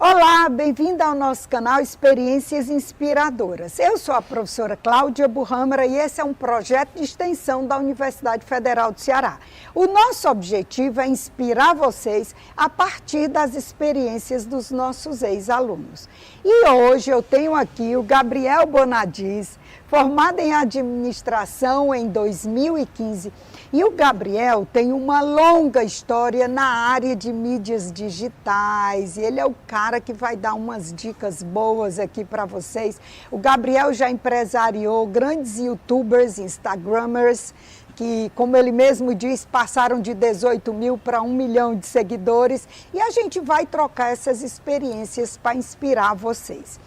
Olá, bem-vinda ao nosso canal Experiências Inspiradoras. Eu sou a professora Cláudia Burrâmara e esse é um projeto de extensão da Universidade Federal do Ceará. O nosso objetivo é inspirar vocês a partir das experiências dos nossos ex-alunos. E hoje eu tenho aqui o Gabriel Bonadis, formado em administração em 2015. E o Gabriel tem uma longa história na área de mídias digitais. E ele é o cara que vai dar umas dicas boas aqui para vocês. O Gabriel já empresariou grandes youtubers, instagramers, que, como ele mesmo diz, passaram de 18 mil para 1 milhão de seguidores. E a gente vai trocar essas experiências para inspirar vocês.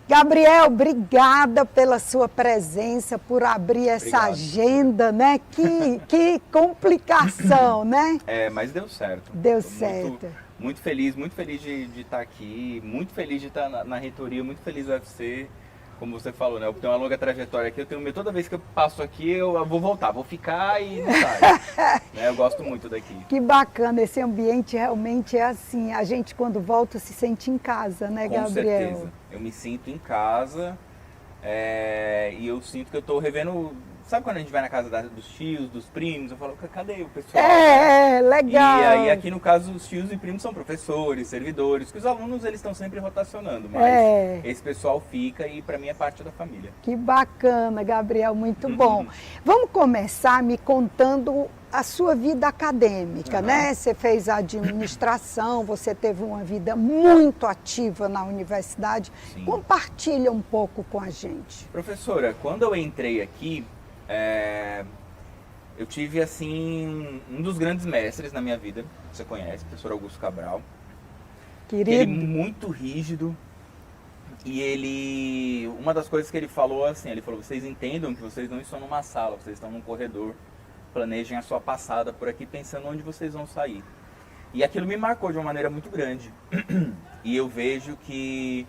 Gabriel, obrigada pela sua presença, por abrir essa agenda, né? Que complicação, né? Mas deu certo. Deu certo. Muito feliz de estar aqui, muito feliz de estar na reitoria, muito feliz do UFC. Como você falou, né? Eu tenho uma longa trajetória aqui, eu tenho medo, toda vez que eu passo aqui, eu vou voltar, vou ficar e não saio. Né? Eu gosto muito daqui. Que bacana, esse ambiente realmente é assim, a gente quando volta se sente em casa, né, Gabriel? Com certeza, eu me sinto em casa e eu sinto que eu estou revendo. Sabe quando a gente vai na casa dos tios, dos primos, eu falo, cadê o pessoal? Legal. E aí aqui no caso os tios e primos são professores, servidores, que os alunos eles estão sempre rotacionando, mas esse pessoal fica e para mim é parte da família. Que bacana, Gabriel, muito bom. Vamos começar me contando a sua vida acadêmica, né? Você fez administração, você teve uma vida muito ativa na universidade. Sim. Compartilha um pouco com a gente. Professora, quando eu entrei aqui, eu tive assim um dos grandes mestres na minha vida, você conhece, o professor Augusto Cabral. Querido. Ele muito rígido e uma das coisas que ele falou assim, ele falou, vocês entendam que vocês não estão numa sala, vocês estão num corredor, planejem a sua passada por aqui pensando onde vocês vão sair. E aquilo me marcou de uma maneira muito grande. E eu vejo que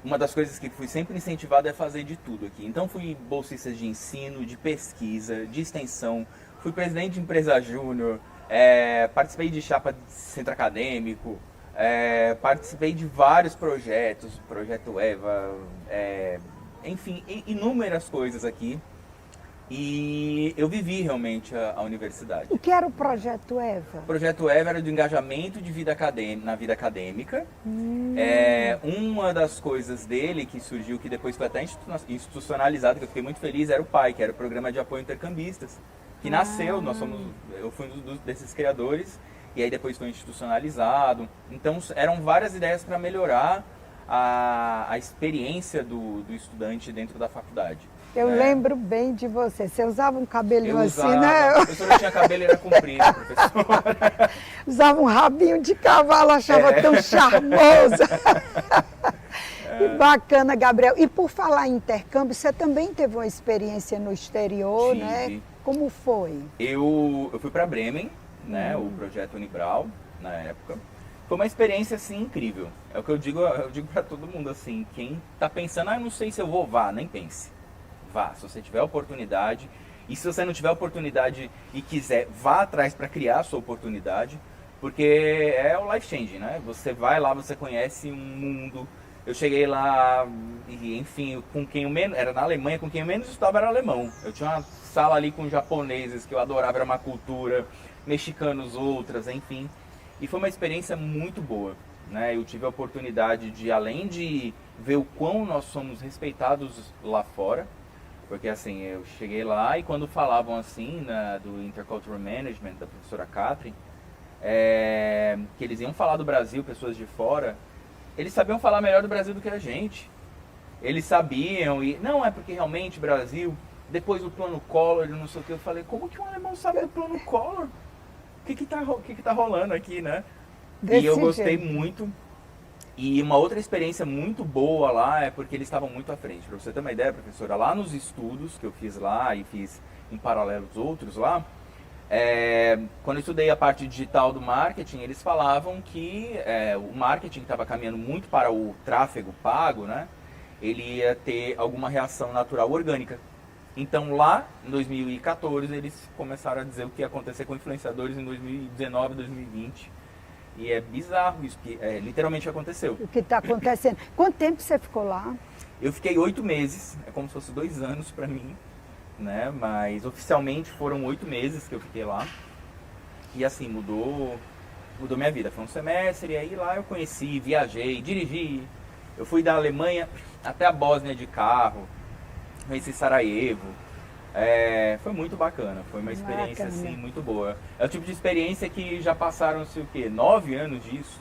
uma das coisas que fui sempre incentivado é fazer de tudo aqui. Então fui bolsista de ensino, de pesquisa, de extensão, fui presidente de empresa júnior, participei de chapa de centro acadêmico, participei de vários projetos, Projeto EVA, enfim, inúmeras coisas aqui. E eu vivi realmente a universidade. O que era o Projeto EVA? O Projeto EVA era do engajamento de na vida acadêmica. Uma das coisas dele que surgiu, que depois foi até institucionalizado, que eu fiquei muito feliz, era o PAI, que era o Programa de Apoio Intercambistas, que nasceu, eu fui um desses criadores, e aí depois foi institucionalizado. Então eram várias ideias para melhorar a experiência do estudante dentro da faculdade. Eu lembro bem de você. Você usava um cabelinho assim, né? A professora tinha cabelo, era comprido, professora. Usava um rabinho de cavalo, achava tão charmoso. Que bacana, Gabriel. E por falar em intercâmbio, você também teve uma experiência no exterior, né? Como foi? Eu fui para Bremen, né? O projeto Unibrau, na época. Foi uma experiência, assim, incrível. É o que eu digo para todo mundo, assim, quem tá pensando, eu não sei se eu vou, nem pense. Vá, se você tiver oportunidade, e se você não tiver oportunidade e quiser, vá atrás para criar a sua oportunidade, porque é o life changing, né? Você vai lá, você conhece um mundo. Eu cheguei lá, e, enfim, com quem eu menos, era na Alemanha, com quem eu menos estava era alemão. Eu tinha uma sala ali com japoneses que eu adorava, era uma cultura, mexicanos outras, enfim. E foi uma experiência muito boa, né? Eu tive a oportunidade de, além de ver o quão nós somos respeitados lá fora, porque assim, eu cheguei lá e quando falavam assim, do Intercultural Management, da professora Catherine, que eles iam falar do Brasil, pessoas de fora, eles sabiam falar melhor do Brasil do que a gente. Eles sabiam, e não é porque realmente o Brasil, depois do plano Collor, não sei o que, eu falei, como que um alemão sabe do plano Collor? O que tá rolando aqui, né? E eu gostei muito. E uma outra experiência muito boa lá é porque eles estavam muito à frente. Para você ter uma ideia, professora, lá nos estudos que eu fiz lá e fiz em paralelo os outros lá, quando eu estudei a parte digital do marketing, eles falavam que o marketing estava caminhando muito para o tráfego pago, né? Ele ia ter alguma reação natural orgânica. Então lá, em 2014, eles começaram a dizer o que ia acontecer com influenciadores em 2019, 2020. E é bizarro isso, que literalmente aconteceu. O que está acontecendo. Quanto tempo você ficou lá? Eu fiquei 8 meses, é como se fosse 2 anos para mim, né? Mas oficialmente foram 8 meses que eu fiquei lá. E assim, mudou minha vida. Foi um semestre, e aí lá eu conheci, viajei, dirigi. Eu fui da Alemanha até a Bósnia de carro, conheci Sarajevo. Foi muito bacana, foi uma experiência assim, muito boa. É o tipo de experiência que já passaram-se o quê? 9 anos disso.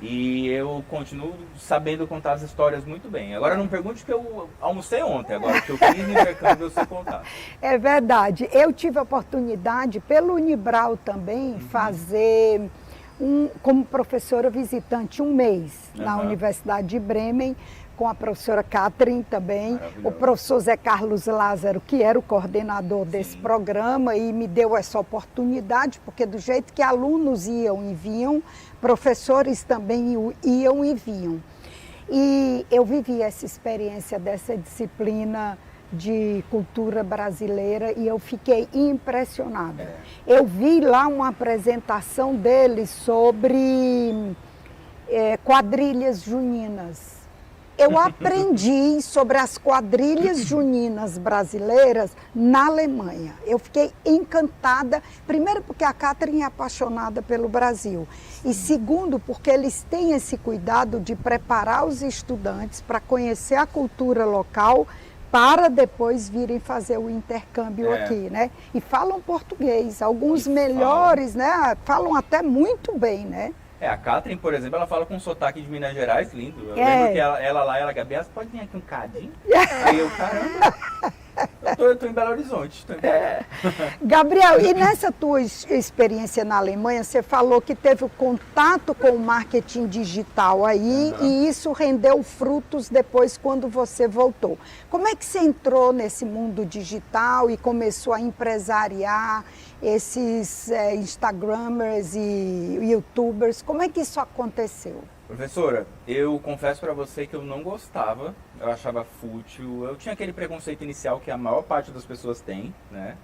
E eu continuo sabendo contar as histórias muito bem. Agora não pergunte que eu almocei ontem, agora que eu fiz no intercâmbio eu sei contar. É verdade. Eu tive a oportunidade, pelo Unibral também, fazer como professora visitante 1 mês na Universidade de Bremen, com a professora Catherine também, o professor Zé Carlos Lázaro, que era o coordenador desse programa e me deu essa oportunidade, porque do jeito que alunos iam e vinham, professores também iam e vinham. E eu vivi essa experiência dessa disciplina de cultura brasileira e eu fiquei impressionada. Eu vi lá uma apresentação deles sobre quadrilhas juninas. Eu aprendi sobre as quadrilhas juninas brasileiras na Alemanha. Eu fiquei encantada, primeiro porque a Catherine é apaixonada pelo Brasil e segundo porque eles têm esse cuidado de preparar os estudantes para conhecer a cultura local para depois virem fazer o intercâmbio aqui, né? E falam português, alguns melhores, né? Falam até muito bem, né? A Catherine, por exemplo, ela fala com um sotaque de Minas Gerais lindo. Eu lembro que ela lá, Gabi, você pode vir aqui um cadinho? Aí eu, caramba, eu tô em Belo Horizonte. Gabriel, e nessa tua experiência na Alemanha, você falou que teve o contato com o marketing digital aí e isso rendeu frutos depois quando você voltou. Como é que você entrou nesse mundo digital e começou a empresariar esses Instagramers e YouTubers? Como é que isso aconteceu? Professora, eu confesso para você que eu não gostava, eu achava fútil, eu tinha aquele preconceito inicial que a maior parte das pessoas tem, né?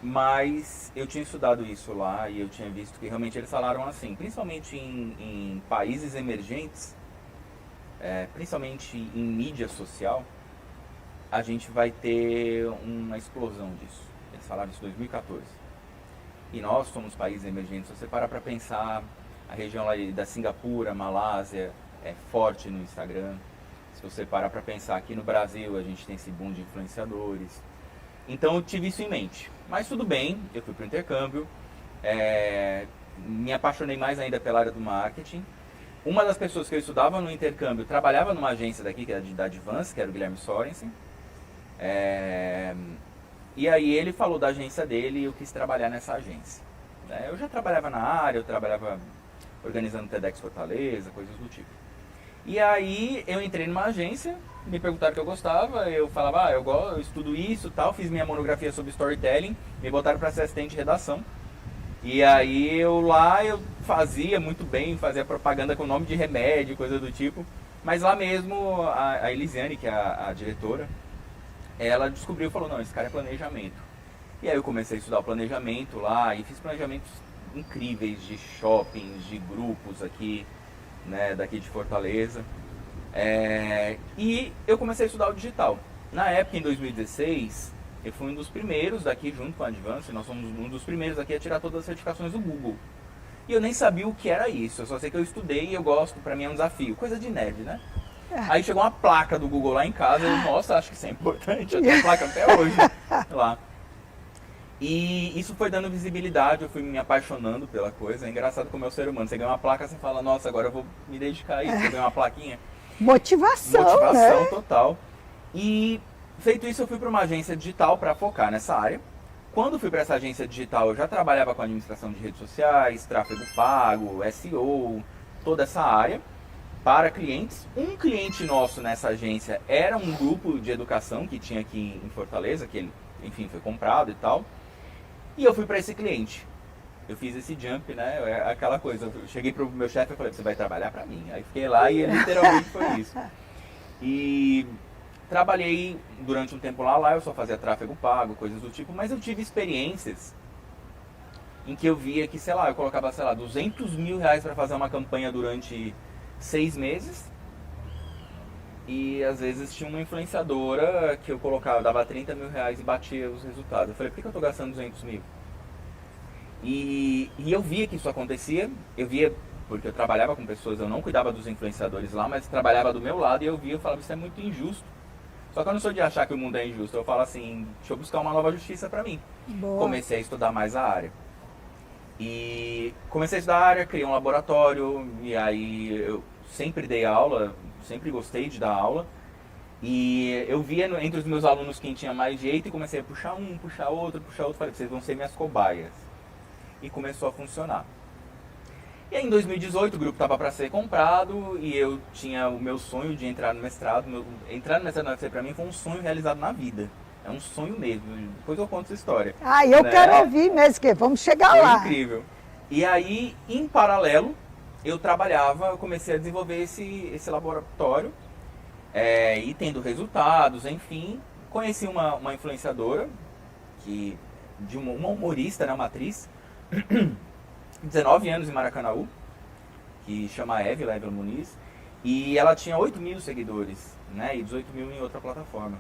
Mas eu tinha estudado isso lá e eu tinha visto que realmente eles falaram assim, principalmente em países emergentes, principalmente em mídia social, a gente vai ter uma explosão disso. Eles falaram isso em 2014. E nós somos países emergentes, se você parar para pensar, a região lá da Singapura, Malásia, é forte no Instagram. Se você parar para pensar, aqui no Brasil a gente tem esse boom de influenciadores. Então eu tive isso em mente. Mas tudo bem, eu fui para o intercâmbio, me apaixonei mais ainda pela área do marketing. Uma das pessoas que eu estudava no intercâmbio trabalhava numa agência daqui, que era da Advance, que era o Guilherme Sorensen. E aí ele falou da agência dele e eu quis trabalhar nessa agência. Eu já trabalhava na área, eu trabalhava organizando TEDx Fortaleza, coisas do tipo. E aí eu entrei numa agência, me perguntaram o que eu gostava, eu falava, eu estudo isso e tal, fiz minha monografia sobre storytelling, me botaram para ser assistente de redação. E aí eu fazia muito bem, fazia propaganda com nome de remédio, coisa do tipo. Mas lá mesmo a Elisiane, que é a diretora, ela descobriu e falou, não, esse cara é planejamento. E aí eu comecei a estudar o planejamento lá e fiz planejamentos incríveis de shoppings, de grupos aqui, né, daqui de Fortaleza. E eu comecei a estudar o digital. Na época, em 2016, eu fui um dos primeiros daqui, junto com a Advance, nós somos um dos primeiros aqui a tirar todas as certificações do Google. E eu nem sabia o que era isso, eu só sei que eu estudei e eu gosto, pra mim é um desafio, coisa de nerd, né? Aí chegou uma placa do Google lá em casa, eu, nossa, acho que isso é importante, eu tenho a placa até hoje lá. E isso foi dando visibilidade, eu fui me apaixonando pela coisa. É engraçado como é o ser humano, você ganha uma placa, você fala, nossa, agora eu vou me dedicar a isso, eu ganho uma plaquinha. Motivação, né? Total. E feito isso, eu fui para uma agência digital para focar nessa área. Quando fui para essa agência digital, eu já trabalhava com administração de redes sociais, tráfego pago, SEO, toda essa área para clientes. Um cliente nosso nessa agência era um grupo de educação que tinha aqui em Fortaleza, que ele, enfim, foi comprado e tal. E eu fui para esse cliente. Eu fiz esse jump, né? Aquela coisa. Eu cheguei pro meu chefe e falei, você vai trabalhar para mim. Aí fiquei lá e literalmente foi isso. E trabalhei durante um tempo lá eu só fazia tráfego pago, coisas do tipo, mas eu tive experiências em que eu via que, sei lá, eu colocava, sei lá, 200 mil reais para fazer uma campanha durante 6 meses. E às vezes tinha uma influenciadora que eu colocava, dava 30 mil reais e batia os resultados. Eu falei, por que eu tô gastando 200 mil? E eu via que isso acontecia, eu via, porque eu trabalhava com pessoas, eu não cuidava dos influenciadores lá, mas trabalhava do meu lado e eu via, eu falava, isso é muito injusto. Só que eu não sou de achar que o mundo é injusto, eu falo assim, deixa eu buscar uma nova justiça pra mim. Boa. Comecei a estudar mais a área. E comecei a estudar a área, criei um laboratório, e aí eu sempre dei aula, sempre gostei de dar aula. E eu via entre os meus alunos quem tinha mais jeito e comecei a puxar um, puxar outro. Falei, vocês vão ser minhas cobaias. E começou a funcionar. E aí em 2018 o grupo estava para ser comprado e eu tinha o meu sonho de entrar no mestrado. Entrar no mestrado na UFC para mim foi um sonho realizado na vida. É um sonho mesmo. Depois eu conto essa história. Ah, eu quero ouvir mesmo, que vamos chegar foi lá. Incrível. E aí, em paralelo, eu comecei a desenvolver esse laboratório. E tendo resultados, enfim. Conheci uma influenciadora, de uma humorista, né, uma atriz, 19 anos em Maracanaú, que chama Évila Muniz, e ela tinha 8 mil seguidores, né, e 18 mil em outra plataforma.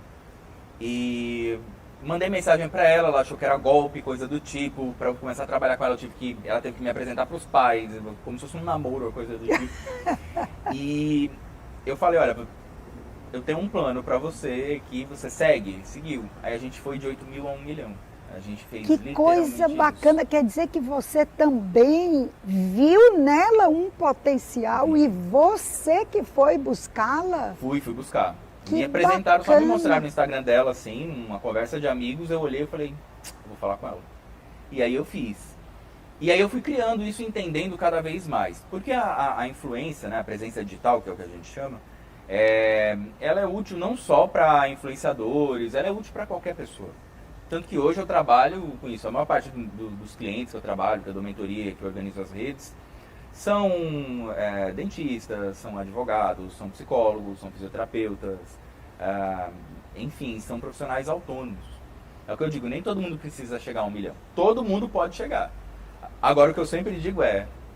E mandei mensagem pra ela achou que era golpe, coisa do tipo, pra eu começar a trabalhar com ela, ela teve que me apresentar pros pais, como se fosse um namoro ou coisa do tipo. E eu falei, olha, eu tenho um plano pra você que você seguiu. Aí a gente foi de 8 mil a 1 milhão. A gente fez Que coisa bacana, quer dizer que você também viu nela um potencial e você que foi buscá-la? Fui buscar. Que me apresentaram, bacana. só me mostraram no Instagram dela, assim, uma conversa de amigos, eu olhei e falei, vou falar com ela. E aí eu fiz. E aí eu fui criando isso, entendendo cada vez mais. Porque a influência, né, a presença digital, que é o que a gente chama, ela é útil não só para influenciadores, ela é útil para qualquer pessoa. Tanto que hoje eu trabalho com isso. A maior parte dos clientes que eu trabalho, que eu dou mentoria, que eu organizo as redes, são dentistas, são advogados, são psicólogos, são fisioterapeutas, enfim, são profissionais autônomos. É o que eu digo, nem todo mundo precisa chegar a 1 milhão. Todo mundo pode chegar. Agora o que eu sempre digo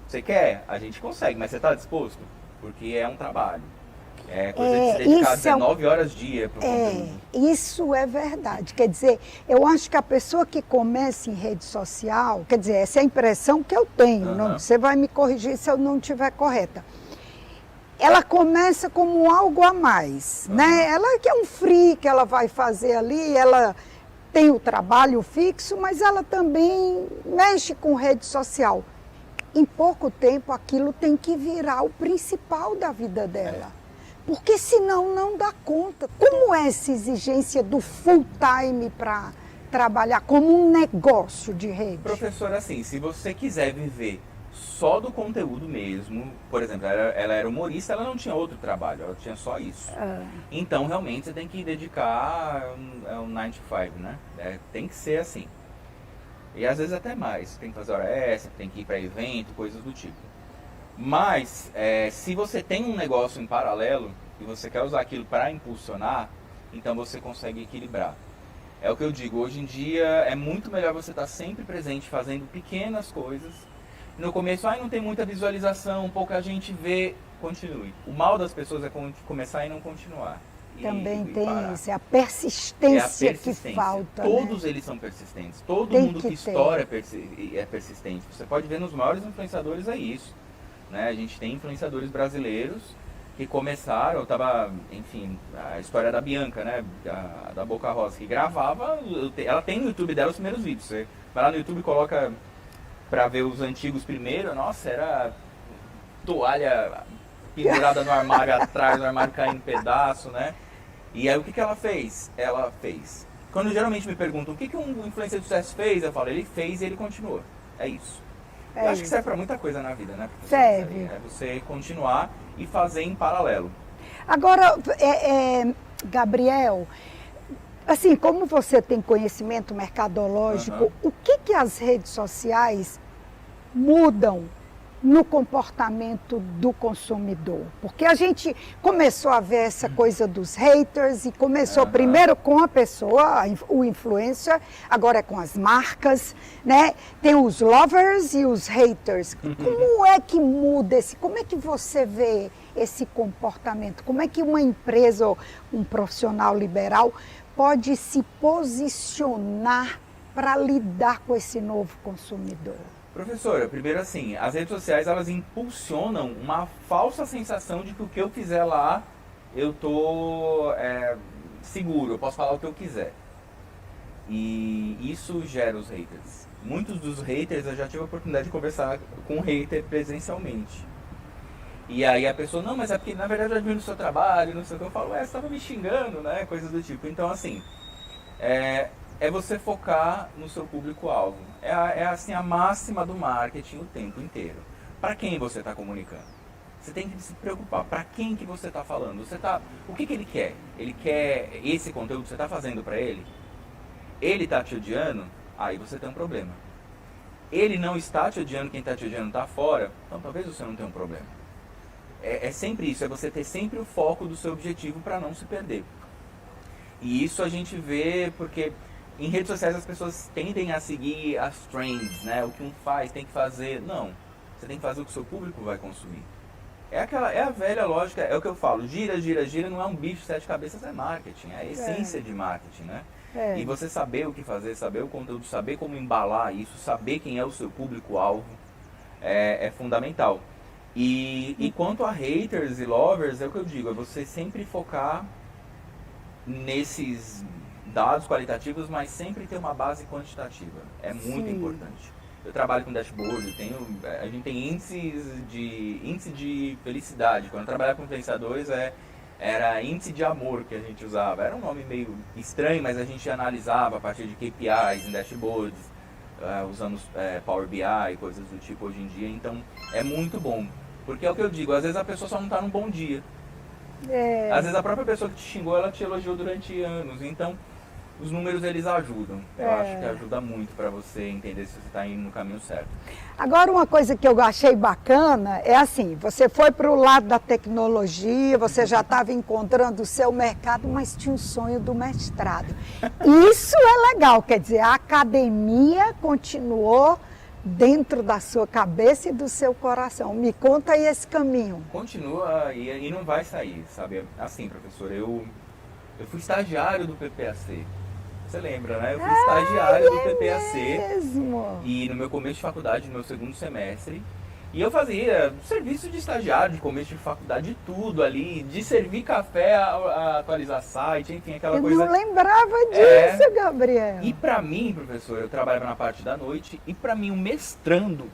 você quer? A gente consegue, mas você está disposto? Porque é um trabalho. É coisa de se dedicar 19 horas dia para o conteúdo. Isso é verdade. Quer dizer, eu acho que a pessoa que começa em rede social, quer dizer, essa é a impressão que eu tenho, não, você vai me corrigir se eu não estiver correta. Ela começa como algo a mais, né? Ela que é um free que ela vai fazer ali, ela tem o trabalho fixo, mas ela também mexe com rede social. Em pouco tempo aquilo tem que virar o principal da vida dela. Porque senão não dá conta. Como é essa exigência do full time para trabalhar como um negócio de rede? Professora, assim, se você quiser viver só do conteúdo mesmo, por exemplo, ela era humorista, ela não tinha outro trabalho, ela tinha só isso. Então, realmente, você tem que dedicar um 9 to 5, né? Tem que ser assim. E às vezes até mais. Tem que fazer hora extra, tem que ir para evento, coisas do tipo. Mas, se você tem um negócio em paralelo e você quer usar aquilo para impulsionar, então você consegue equilibrar. É o que eu digo, hoje em dia é muito melhor você estar sempre presente fazendo pequenas coisas. No começo, não tem muita visualização, pouca gente vê, continue. O mal das pessoas é começar e não continuar. Também tem isso, é a persistência que falta. Todos né? Eles são persistentes, todo Tem mundo que estoura ter. é persistente. Você pode ver nos maiores influenciadores isso. Né? A gente tem influenciadores brasileiros que começaram, enfim, a história da Bianca, né? Da Boca Rosa, que gravava, ela tem no YouTube dela os primeiros vídeos. Você vai lá no YouTube e coloca pra ver os antigos primeiro, nossa, era toalha pendurada no armário atrás, o armário caindo em pedaço, né? E aí o que ela fez? Ela fez. Quando geralmente me perguntam o que um influencer de sucesso fez, eu falo, ele fez e ele continuou. É isso. Eu acho que serve para muita coisa na vida, né? Serve. É você continuar e fazer em paralelo. Agora, Gabriel, assim, como você tem conhecimento mercadológico, o que as redes sociais mudam no comportamento do consumidor? Porque a gente começou a ver essa coisa dos haters e começou primeiro com a pessoa, o influencer, agora é com as marcas, né? Tem os lovers e os haters. Como é que muda como é que você vê esse comportamento? Como é que uma empresa ou um profissional liberal pode se posicionar para lidar com esse novo consumidor? Professora, primeiro assim, as redes sociais elas impulsionam uma falsa sensação de que o que eu fizer lá, eu tô seguro, eu posso falar o que eu quiser. E isso gera os haters. Muitos dos haters eu já tive a oportunidade de conversar com um hater presencialmente. E aí a pessoa, não, mas é porque na verdade eu admiro o seu trabalho, não sei o que. Eu falo, você estava me xingando, né? Coisas do tipo. Então assim, é você focar no seu público-alvo. É assim a máxima do marketing o tempo inteiro. Para quem você está comunicando? Você tem que se preocupar. Para quem que você está falando? O que ele quer? Ele quer esse conteúdo que você está fazendo para ele? Ele está te odiando? Aí você tem um problema. Ele não está te odiando, quem está te odiando está fora? Então talvez você não tenha um problema. É sempre isso, é você ter sempre o foco do seu objetivo para não se perder. E isso a gente vê porque em redes sociais as pessoas tendem a seguir as trends, né? O que um faz, tem que fazer. Não, você tem que fazer o que o seu público vai consumir. É a velha lógica, é o que eu falo, gira, gira, gira, não é um bicho de 7 cabeças, é marketing, é a essência de marketing, né? E você saber o que fazer, saber o conteúdo, saber como embalar isso, saber quem é o seu público-alvo, é fundamental. E quanto a haters e lovers, é o que eu digo, é você sempre focar nesses dados qualitativos, mas sempre ter uma base quantitativa. É muito importante. Eu trabalho com dashboard, a gente tem índice de felicidade. Quando eu trabalhava com influenciadores, era índice de amor que a gente usava. Era um nome meio estranho, mas a gente analisava a partir de KPIs em dashboards, usando Power BI, coisas do tipo hoje em dia. Então, é muito bom. Porque é o que eu digo, às vezes a pessoa só não está num bom dia. Às vezes a própria pessoa que te xingou, ela te elogiou durante anos. Então, os números eles ajudam. Eu acho que ajuda muito para você entender se você está indo no caminho certo. Agora, uma coisa que eu achei bacana é assim, você foi para o lado da tecnologia, você já estava encontrando o seu mercado, mas tinha um sonho do mestrado. Isso é legal, quer dizer, a academia continuou dentro da sua cabeça e do seu coração. Me conta aí esse caminho. Continua e não vai sair, sabe? Assim, professor, eu fui estagiário do PPAC. Você lembra, né? Eu fui estagiário do PPAC. Mesmo. E no meu começo de faculdade, no meu segundo semestre. E eu fazia serviço de estagiário, de começo de faculdade, de tudo ali. De servir café, a atualizar site, enfim, aquela coisa. Eu não lembrava disso, Gabriel. E pra mim, professor, eu trabalhava na parte da noite. E pra mim, o mestrando,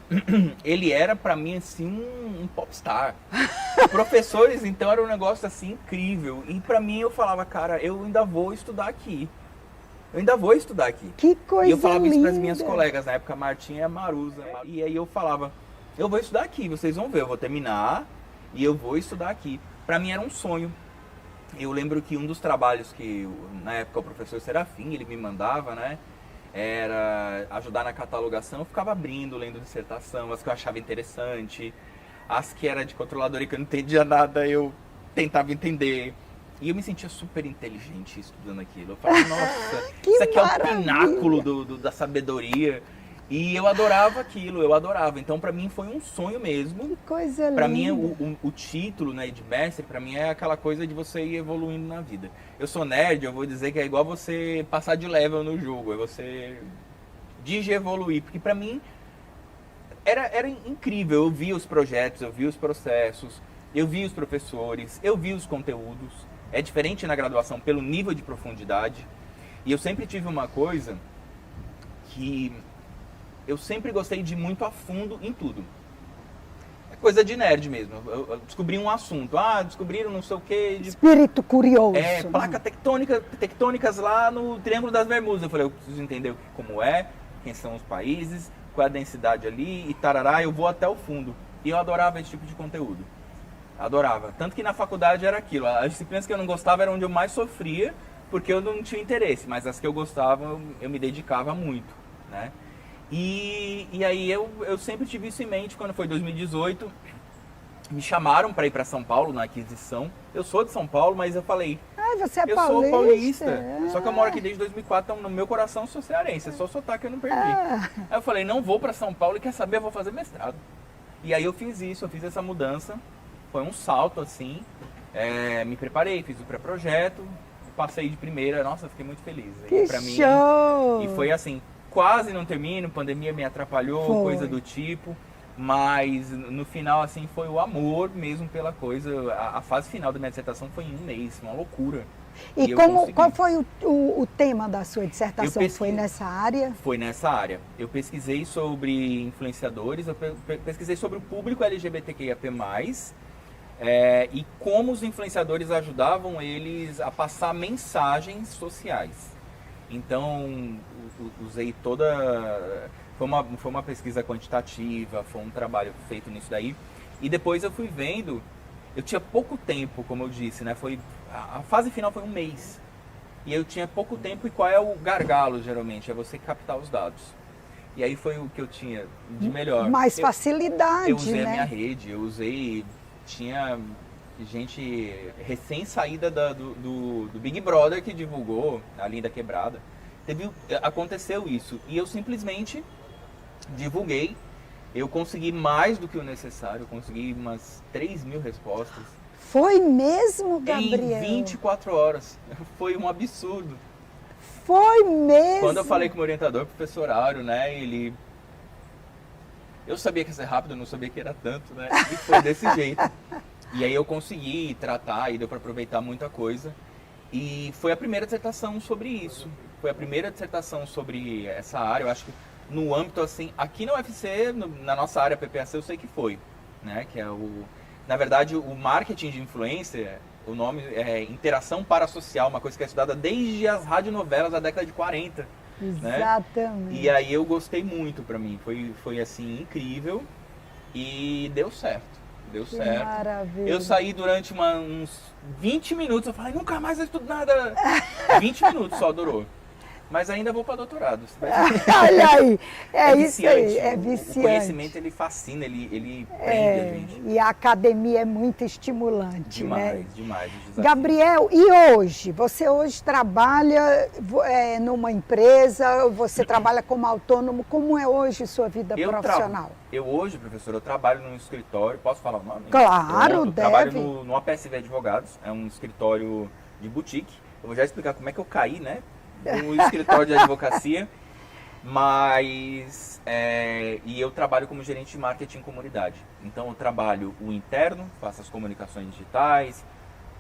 ele era pra mim, assim, um popstar. Professores, então, era um negócio, assim, incrível. E pra mim, eu falava, cara, eu ainda vou estudar aqui. Que coisa linda. E eu falava isso para as minhas colegas, na época, Martinha e a Marusa. E aí eu falava, eu vou estudar aqui, vocês vão ver, eu vou terminar e eu vou estudar aqui. Para mim era um sonho. Eu lembro que um dos trabalhos que, na época, o professor Serafim, ele me mandava, né, era ajudar na catalogação. Eu ficava abrindo, lendo dissertação, as que eu achava interessante, as que era de controladora e que eu não entendia nada, eu tentava entender. E eu me sentia super inteligente estudando aquilo. Eu falava, nossa, isso aqui maravilha. É o pináculo da sabedoria. E eu adorava aquilo, eu adorava. Então, pra mim, foi um sonho mesmo. Que coisa linda. Pra mim, o título, né, de mestre, pra mim, é aquela coisa de você ir evoluindo na vida. Eu sou nerd, eu vou dizer que é igual você passar de level no jogo. É você digievoluir. Porque pra mim, era incrível. Eu via os projetos, eu via os processos, eu via os professores, eu via os conteúdos. É diferente na graduação pelo nível de profundidade. E eu sempre tive uma coisa que eu sempre gostei de ir muito a fundo em tudo. É coisa de nerd mesmo. Eu descobri um assunto. Descobriram não sei o quê. Espírito curioso. Placa tectônicas lá no Triângulo das Bermudas. Eu falei, eu preciso entender como é, quem são os países, qual é a densidade ali e tarará. Eu vou até o fundo. E eu adorava esse tipo de conteúdo. Adorava. Tanto que na faculdade era aquilo. As disciplinas que eu não gostava eram onde eu mais sofria, porque eu não tinha interesse. Mas as que eu gostava, eu me dedicava muito, né? E aí eu sempre tive isso em mente. Quando foi 2018, me chamaram para ir para São Paulo na aquisição. Eu sou de São Paulo, mas eu falei, Ah, você é eu paulista? sou paulista. É. Só que eu moro aqui desde 2004, então no meu coração eu sou cearense, é só sotaque eu não perdi. Aí eu falei, não vou para São Paulo e quer saber, eu vou fazer mestrado. E aí eu fiz isso, eu fiz essa mudança. Foi um salto assim, me preparei, fiz o pré-projeto, passei de primeira, nossa, fiquei muito feliz. Que pra mim, show! e foi assim, quase não termino, pandemia me atrapalhou, Foi. coisa do tipo. Mas no final, assim, foi o amor mesmo pela coisa. A fase final da minha dissertação foi em um mês, uma loucura. E eu como, consegui. qual foi o tema da sua dissertação? Eu pesquisei. Foi nessa área? Foi nessa área. Eu pesquisei sobre influenciadores, eu pesquisei sobre o público LGBTQIAP+, e como os influenciadores ajudavam eles a passar mensagens sociais. Então, usei toda... Foi uma pesquisa quantitativa, foi um trabalho feito nisso daí. E depois eu fui vendo, eu tinha pouco tempo, como eu disse, né? A fase final foi um mês. E eu tinha pouco tempo, e qual é o gargalo, geralmente? É você captar os dados. E aí foi o que eu tinha de melhor. Mais facilidade, eu usei né? a minha rede, tinha gente recém-saída do Big Brother que divulgou, a Linda Quebrada. Aconteceu isso, e eu simplesmente divulguei. Eu consegui mais do que o necessário, eu consegui umas 3.000 respostas. Foi mesmo, Gabriel? Em 24 horas. Foi um absurdo. Foi mesmo? Quando eu falei com o meu orientador, professor Áureo, né, eu sabia que ia ser rápido, eu não sabia que era tanto, né, e foi desse jeito. E aí eu consegui tratar, e deu para aproveitar muita coisa. E foi a primeira dissertação sobre isso. Foi a primeira dissertação sobre essa área, eu acho que no âmbito assim, aqui na UFC, na nossa área PPAC, eu sei que foi, né, que é na verdade, o marketing de influencer, o nome é interação parasocial, uma coisa que é estudada desde as radionovelas da década de 40. Exatamente. Né? E aí eu gostei muito, pra mim, foi assim, incrível, e deu certo. Deu Que certo. maravilha. Eu saí durante uns 20 minutos, eu falei, nunca mais eu estudo nada. 20 minutos só durou. Mas ainda vou para doutorado. Olha aí, é isso viciante. aí, é viciante. O conhecimento, ele fascina, ele prende a gente. E a academia é muito estimulante, Demais, né? demais. Gabriel, e hoje? Você hoje trabalha numa empresa, você trabalha como autônomo, como é hoje sua vida profissional? Eu hoje, professor, eu trabalho num escritório, posso falar o nome? Claro, eu deve. trabalho no APSV Advogados, é um escritório de boutique. Eu vou já explicar como é que eu caí, né? No escritório de advocacia, mas e eu trabalho como gerente de marketing em comunidade. Então eu trabalho o interno, faço as comunicações digitais,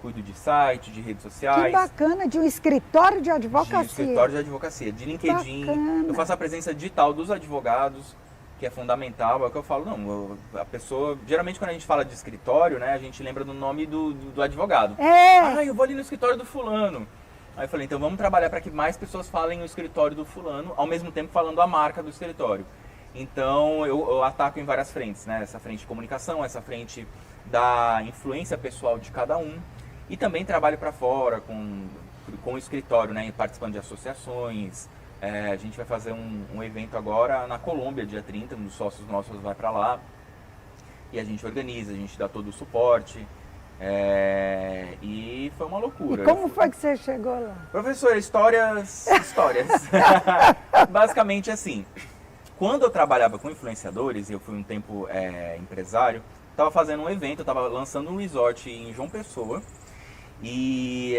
cuido de site, de redes sociais. Que bacana, de um escritório de advocacia. De escritório de advocacia, de LinkedIn. Bacana. Eu faço a presença digital dos advogados, que é fundamental. É o que eu falo, não, a pessoa, geralmente quando a gente fala de escritório, né, a gente lembra do nome do advogado. Eu vou ali no escritório do fulano. Aí eu falei, então vamos trabalhar para que mais pessoas falem o escritório do fulano, ao mesmo tempo falando a marca do escritório. Então eu ataco em várias frentes, né? Essa frente de comunicação, essa frente da influência pessoal de cada um. E também trabalho para fora com o escritório, né? Participando de associações. A gente vai fazer um evento agora na Colômbia, dia 30, um dos sócios nossos vai para lá. E a gente organiza, a gente dá todo o suporte. E foi uma loucura. E como foi que você chegou lá? Professor, histórias. Basicamente assim, quando eu trabalhava com influenciadores, eu fui um tempo empresário, estava fazendo um evento, eu estava lançando um resort em João Pessoa, e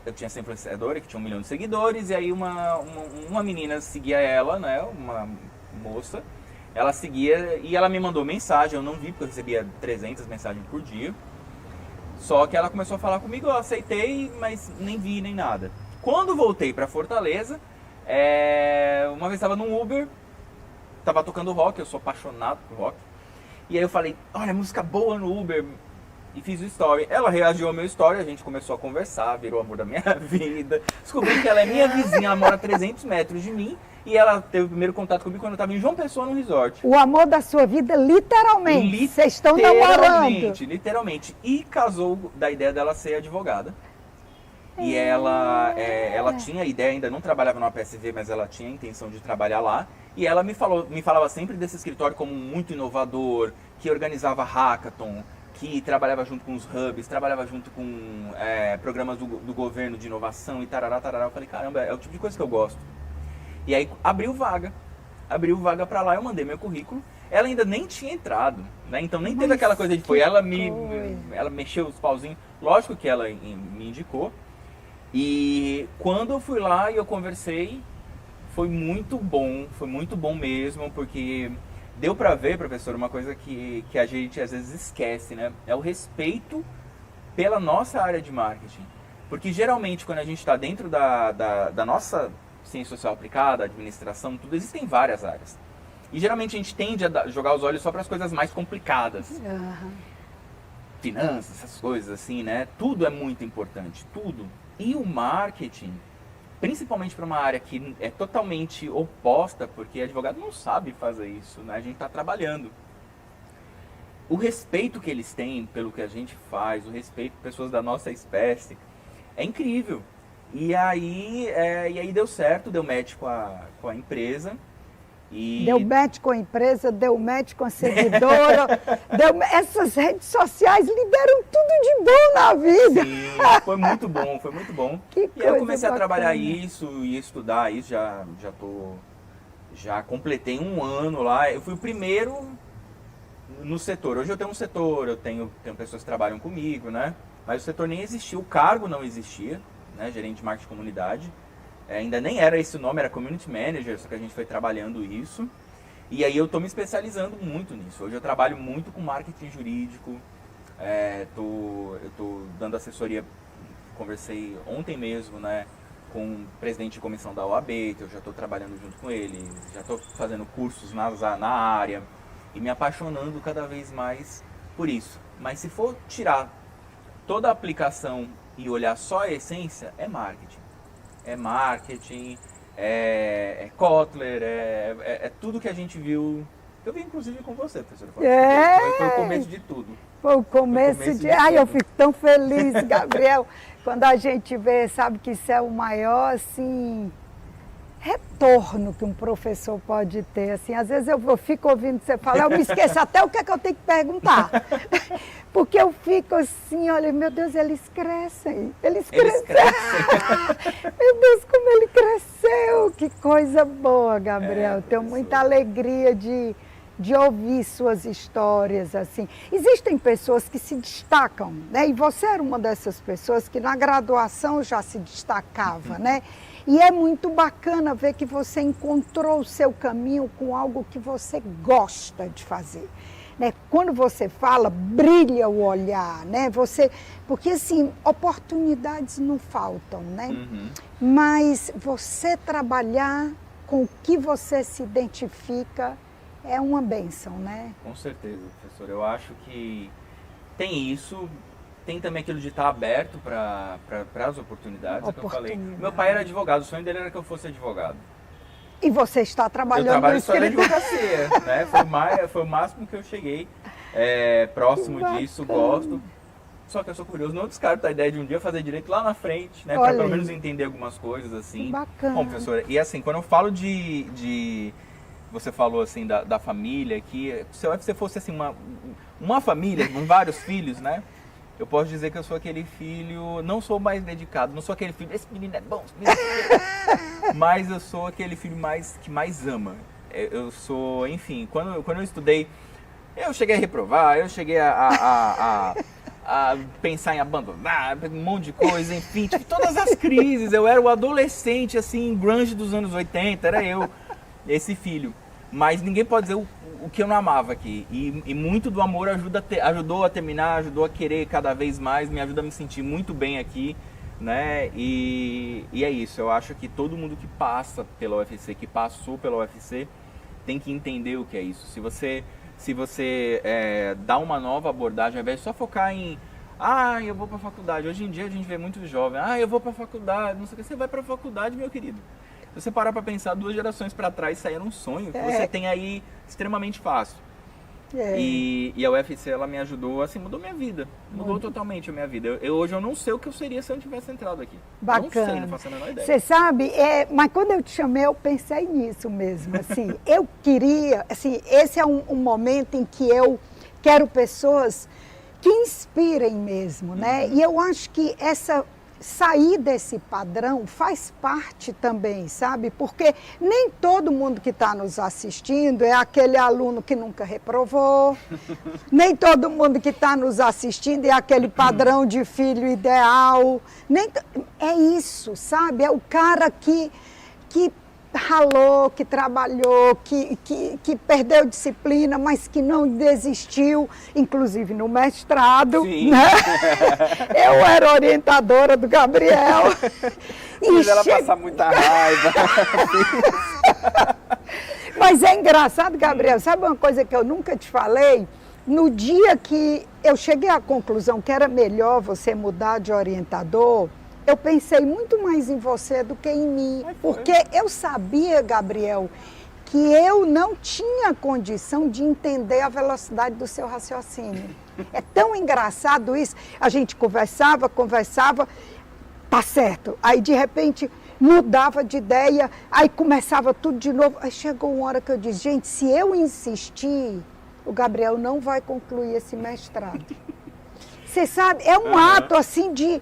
eu tinha essa influenciadora que tinha 1 milhão de seguidores, e aí uma menina seguia ela, né, uma moça, ela seguia e ela me mandou mensagem, eu não vi porque eu recebia 300 mensagens por dia. Só que ela começou a falar comigo, eu aceitei, mas nem vi nem nada. Quando voltei para Fortaleza, uma vez estava num Uber, estava tocando rock, eu sou apaixonado por rock. E aí eu falei, olha, música boa no Uber, e fiz o story. Ela reagiu ao meu story, a gente começou a conversar, virou o amor da minha vida. Descobri que ela é minha vizinha, ela mora a 300 metros de mim. E ela teve o primeiro contato comigo quando eu estava em João Pessoa, no resort. O amor da sua vida, literalmente. Vocês estão namorando. Literalmente. E casou da ideia dela ser advogada. E ela tinha a ideia, ainda não trabalhava no PSV, mas ela tinha a intenção de trabalhar lá. E ela me falava sempre desse escritório como muito inovador, que organizava hackathon, que trabalhava junto com os hubs, trabalhava junto com programas do governo de inovação e tarará, tarará. Eu falei, caramba, é o tipo de coisa que eu gosto. E aí abriu vaga pra lá, eu mandei meu currículo. Ela ainda nem tinha entrado, né? Então nem teve aquela coisa de foi. Ela mexeu os pauzinhos. Lógico que ela me indicou. E quando eu fui lá e eu conversei, foi muito bom mesmo, porque deu pra ver, professor, uma coisa que a gente às vezes esquece, né? É o respeito pela nossa área de marketing. Porque geralmente quando a gente está dentro da nossa ciência social aplicada, administração, tudo, existem várias áreas. E geralmente a gente tende a jogar os olhos só para as coisas mais complicadas. Uhum. Finanças, essas coisas assim, né? Tudo é muito importante, tudo. E o marketing, principalmente para uma área que é totalmente oposta, porque advogado não sabe fazer isso, né? A gente está trabalhando. O respeito que eles têm pelo que a gente faz, o respeito por pessoas da nossa espécie, é incrível. E aí deu certo, deu match com a empresa. Deu match com a empresa, deu match com a seguidora. Essas redes sociais lhe deram tudo de bom na vida. Sim, foi muito bom. Que e aí eu comecei bacana. a trabalhar isso e estudar isso, já completei um ano lá. Eu fui o primeiro no setor. Hoje eu tenho um setor, eu tenho pessoas que trabalham comigo, né? Mas o setor nem existia, o cargo não existia, né? Gerente de marketing de comunidade. Ainda nem era esse o nome, era Community Manager, só que a gente foi trabalhando isso. E aí eu estou me especializando muito nisso. Hoje eu trabalho muito com marketing jurídico, eu estou dando assessoria, conversei ontem mesmo, né, com o presidente de comissão da OAB, que eu já estou trabalhando junto com ele, já estou fazendo cursos na área e me apaixonando cada vez mais por isso. Mas se for tirar toda a aplicação e olhar só a essência, é marketing. É marketing, é Kotler, é tudo que a gente viu. Eu vi inclusive com você, professora. Foi o começo de tudo. Foi o começo de... Ai, eu fico tão feliz, Gabriel, quando a gente vê, sabe, que isso é o maior, assim, retorno que um professor pode ter. Assim, às vezes eu fico ouvindo você falar, eu me esqueço até o que é que eu tenho que perguntar. Porque eu fico assim, olha, meu Deus, eles crescem. Eles crescem. Meu Deus, como ele cresceu. Que coisa boa, Gabriel. Tenho muita alegria de ouvir suas histórias, assim. Existem pessoas que se destacam, né? E você era uma dessas pessoas que na graduação já se destacava, né? E é muito bacana ver que você encontrou o seu caminho com algo que você gosta de fazer. Né? Quando você fala, brilha o olhar, né? Porque assim, oportunidades não faltam, né? Uhum. Mas você trabalhar com o que você se identifica é uma bênção, né? Com certeza, professor. Eu acho que tem isso, tem também aquilo de estar aberto para as oportunidades, é que eu falei. Meu pai era advogado, o sonho dele era que eu fosse advogado. E você está trabalhando eu trabalho no só na advocacia, né? Foi o máximo que eu cheguei, próximo disso, gosto. Só que eu sou curioso, não descarto a ideia de um dia fazer direito lá na frente, né? Para pelo menos entender algumas coisas, assim. Que bacana. Bom, professora, e assim, quando eu falo você falou assim da família, que se a UFC fosse assim uma família com vários filhos, né? Eu posso dizer que eu sou aquele filho, não sou mais dedicado, não sou aquele filho, esse menino é bom, esse menino é bom, mas eu sou aquele filho que mais ama. Eu sou, enfim, quando eu estudei, eu cheguei a reprovar, eu cheguei a pensar em abandonar, um monte de coisa, enfim, tive todas as crises. Eu era o adolescente, assim, grunge dos anos 80, era eu, esse filho. Mas ninguém pode dizer o que eu não amava aqui. E muito do amor ajudou a terminar, ajudou a querer cada vez mais, me ajuda a me sentir muito bem aqui, né? E é isso, eu acho que todo mundo que passa pela UFC, que passou pela UFC, tem que entender o que é isso. Se você dá uma nova abordagem, ao invés de só focar em eu vou para a faculdade. Hoje em dia a gente vê muito jovem, eu vou para a faculdade, não sei o que, você vai para a faculdade, meu querido. Se você parar para pensar, 2 gerações para trás, isso aí era um sonho que você tem aí extremamente fácil. E a UFC, ela me ajudou, assim, mudou minha vida. Mudou totalmente a minha vida. Hoje eu não sei o que eu seria se eu não tivesse entrado aqui. Bacana. Não sei, não faço a menor ideia. Você sabe, mas quando eu te chamei, eu pensei nisso mesmo, assim. Eu queria, assim, esse é um momento em que eu quero pessoas que inspirem mesmo, né? E eu acho que sair desse padrão faz parte também, sabe? Porque nem todo mundo que está nos assistindo é aquele aluno que nunca reprovou, nem todo mundo que está nos assistindo é aquele padrão de filho ideal, é isso, sabe? É o cara que ralou, que trabalhou, que perdeu disciplina, mas que não desistiu, inclusive no mestrado. Sim. Né? Eu era orientadora do Gabriel. Fiz ela passar muita raiva. Mas é engraçado, Gabriel, sabe uma coisa que eu nunca te falei? No dia que eu cheguei à conclusão que era melhor você mudar de orientador, eu pensei muito mais em você do que em mim, porque eu sabia, Gabriel, que eu não tinha condição de entender a velocidade do seu raciocínio. É tão engraçado isso. A gente conversava, tá certo. Aí, de repente, mudava de ideia, aí começava tudo de novo. Aí chegou uma hora que eu disse, gente, se eu insistir, o Gabriel não vai concluir esse mestrado. Você sabe, é um ato assim de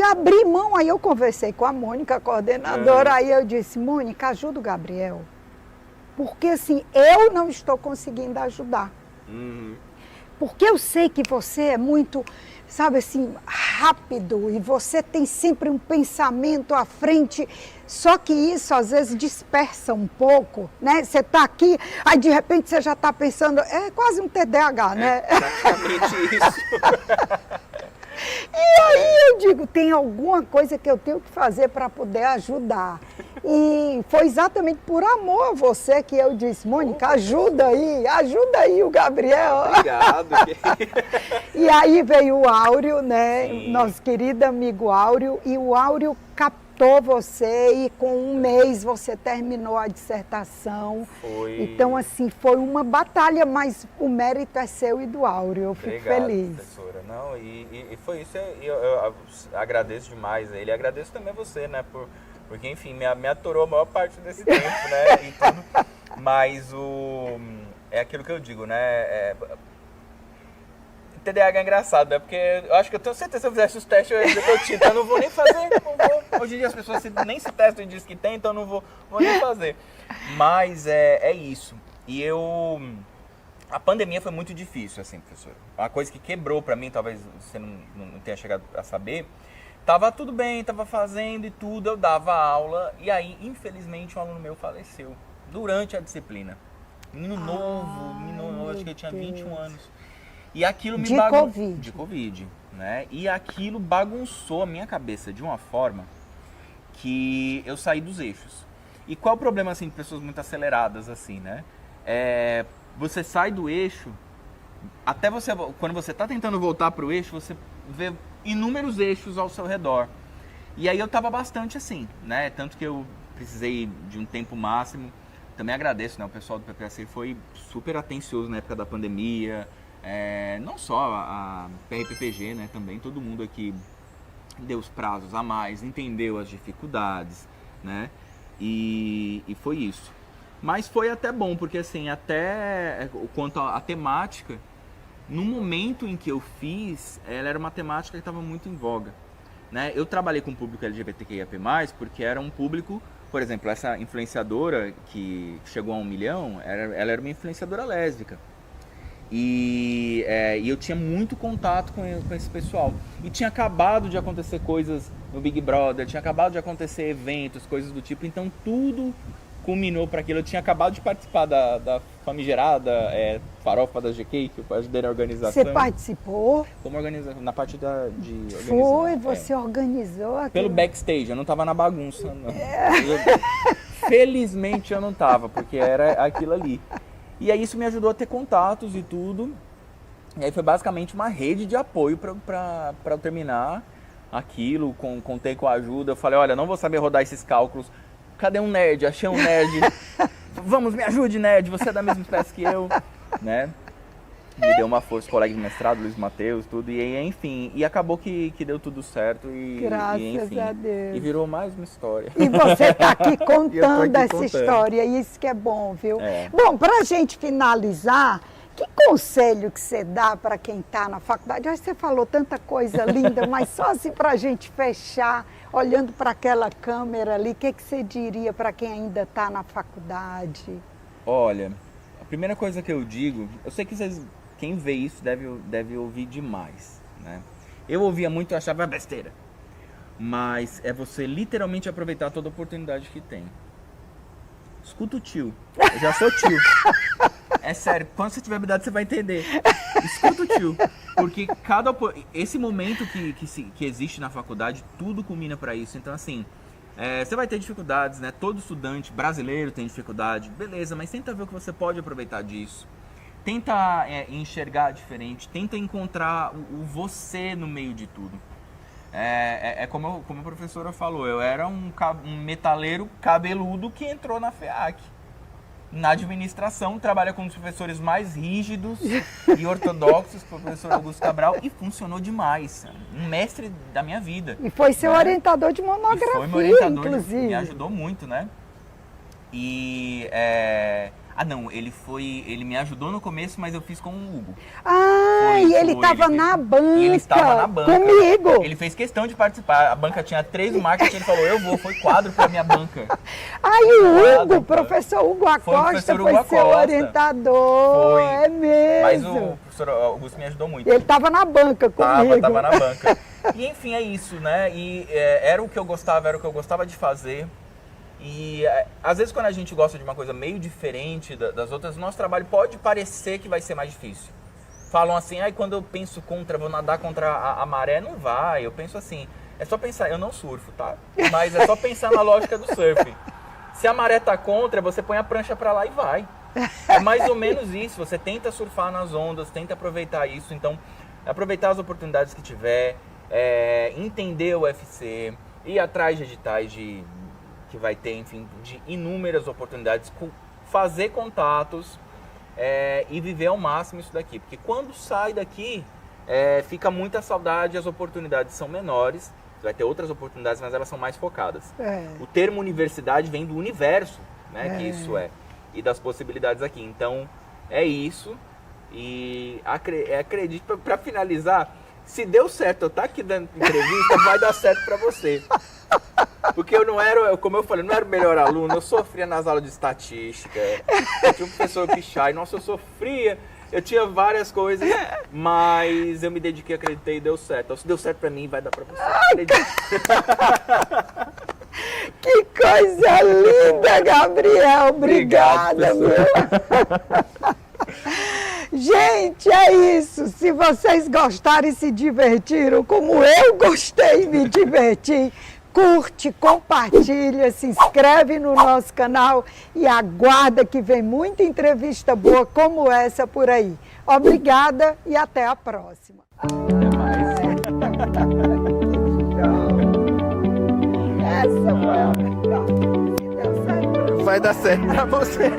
abrir mão. Aí eu conversei com a Mônica, a coordenadora, aí eu disse, Mônica, ajuda o Gabriel. Porque assim, eu não estou conseguindo ajudar. Porque eu sei que você é muito, sabe assim, rápido e você tem sempre um pensamento à frente. Só que isso às vezes dispersa um pouco, né? Você está aqui, aí de repente você já está pensando, é quase um TDAH, né? É praticamente isso. E aí eu digo, tem alguma coisa que eu tenho que fazer para poder ajudar. E foi exatamente por amor a você que eu disse, Mônica, ajuda aí o Gabriel. Obrigado. E aí veio o Áureo, né? Sim. Nosso querido amigo Áureo, e o Áureo captou você e com um mês você terminou a dissertação. Foi. Então, assim, foi uma batalha, mas o mérito é seu e do Áureo. Eu fico feliz. Professora. Não, e foi isso, eu agradeço demais a ele, agradeço também a você, né, porque, enfim, me aturou a maior parte desse tempo, né, e tudo, mas é aquilo que eu digo, né, TDAH é engraçado, né, porque eu acho que eu tenho certeza que se eu fizesse os testes eu ia dizer que eu tinha, então eu não vou nem fazer, hoje em dia as pessoas nem se testam e dizem que tem, então eu não vou nem fazer, mas é isso, e a pandemia foi muito difícil, assim, professor. Uma coisa que quebrou pra mim, talvez você não tenha chegado a saber, tava tudo bem, tava fazendo e tudo, eu dava aula, e aí, infelizmente, um aluno meu faleceu durante a disciplina. Menino novo, acho que ele tinha 21 anos. E aquilo me bagunçou. De Covid, né? E aquilo bagunçou a minha cabeça de uma forma que eu saí dos eixos. E qual o problema, assim, de pessoas muito aceleradas, assim, né? Você sai do eixo, até quando você está tentando voltar para o eixo, você vê inúmeros eixos ao seu redor. E aí eu estava bastante assim, né? Tanto que eu precisei de um tempo máximo. Também agradeço, né? O pessoal do PPAC foi super atencioso na época da pandemia. Não só a PRPPG, né? Também todo mundo aqui deu os prazos a mais, entendeu as dificuldades, né? E foi isso. Mas foi até bom, porque assim, até quanto à temática, no momento em que eu fiz, ela era uma temática que estava muito em voga, né? Eu trabalhei com o público LGBTQIAP+, porque era um público, por exemplo, essa influenciadora que chegou a 1 milhão, ela era uma influenciadora lésbica. E eu tinha muito contato com esse pessoal. E tinha acabado de acontecer coisas no Big Brother, tinha acabado de acontecer eventos, coisas do tipo, então tudo culminou para aquilo. Eu tinha acabado de participar da famigerada farofa da GK, que eu ajudei na organização. Você participou? Como organização, na parte de organização. Foi, você organizou aquilo. Pelo backstage, eu não estava na bagunça. Não. Felizmente eu não estava, porque era aquilo ali. E aí isso me ajudou a ter contatos e tudo. E aí foi basicamente uma rede de apoio para eu terminar aquilo. Contei com a ajuda. Eu falei, olha, não vou saber rodar esses cálculos. Cadê um nerd? Achei um nerd. Vamos, me ajude, nerd. Você é da mesma espécie que eu, né? me deu uma força, colega de mestrado, Luiz Matheus, tudo, e aí, enfim, e acabou que deu tudo certo Graças enfim, a Deus. E virou mais uma história. E você está aqui contando essa contando. história, isso que é bom, viu? É. Bom, para a gente finalizar, que conselho que você dá para quem está na faculdade? Aí você falou tanta coisa linda, mas só assim para a gente fechar, olhando para aquela câmera ali, o que você diria para quem ainda está na faculdade? Olha, a primeira coisa que eu digo, eu sei que quem vê isso deve ouvir demais, né? Eu ouvia muito e achava besteira, mas é você literalmente aproveitar toda a oportunidade que tem. Escuta o tio, eu já sou tio. É sério, quando você tiver habilidade você vai entender. Escuta o tio, porque esse momento que existe na faculdade, tudo culmina para isso. Então assim, você vai ter dificuldades, né? Todo estudante brasileiro tem dificuldade, beleza, mas tenta ver o que você pode aproveitar disso. Tenta enxergar diferente, tenta encontrar o você no meio de tudo. Como a professora falou, eu era um metaleiro cabeludo que entrou na FEAC. Na administração, trabalha com os professores mais rígidos e ortodoxos, o professor Augusto Cabral, e funcionou demais. Um mestre da minha vida. E foi seu orientador de monografia, foi meu orientador, inclusive. Me ajudou muito, né? E... ele me ajudou no começo, mas eu fiz com o Hugo. E ele estava na banca. Ele estava na banca. Comigo. Ele fez questão de participar. A banca tinha 3 marketing, ele falou, eu vou. Foi quadro para minha banca. O Hugo, professor Hugo Acosta, foi seu orientador. Foi. É mesmo. Mas o professor Augusto me ajudou muito. Ele estava na banca comigo. Tava na banca. E enfim, é isso, né? E era o que eu gostava de fazer. E às vezes quando a gente gosta de uma coisa meio diferente das outras, nosso trabalho pode parecer que vai ser mais difícil. Falam assim, quando eu penso vou nadar contra a maré, não vai. Eu penso assim, é só pensar, eu não surfo, tá? Mas é só pensar na lógica do surf. Se a maré tá contra, você põe a prancha pra lá e vai. É mais ou menos isso, você tenta surfar nas ondas, tenta aproveitar isso. Então, aproveitar as oportunidades que tiver, entender o UFC, ir atrás de editais que vai ter, enfim, de inúmeras oportunidades, fazer contatos e viver ao máximo isso daqui. Porque quando sai daqui, fica muita saudade, as oportunidades são menores, vai ter outras oportunidades, mas elas são mais focadas. O termo universidade vem do universo, né, que isso e das possibilidades aqui. Então, é isso. E acredito, para finalizar, se deu certo eu estar aqui dando entrevista, vai dar certo para você. Porque eu não era, como eu falei, não era o melhor aluno, eu sofria nas aulas de estatística, eu tinha um professor pichai, nossa, eu sofria, eu tinha várias coisas, mas eu me dediquei, acreditei e deu certo. Então, se deu certo pra mim, vai dar pra você, acredito. Que coisa linda, Gabriel, obrigada, meu. Gente, é isso. Se vocês gostaram e se divertiram, como eu gostei e me diverti, curte, compartilha, se inscreve no nosso canal e aguarda que vem muita entrevista boa como essa por aí. Obrigada e até a próxima. Até mais. Essa foi a melhor. Se deu certo, Vai dar certo pra você.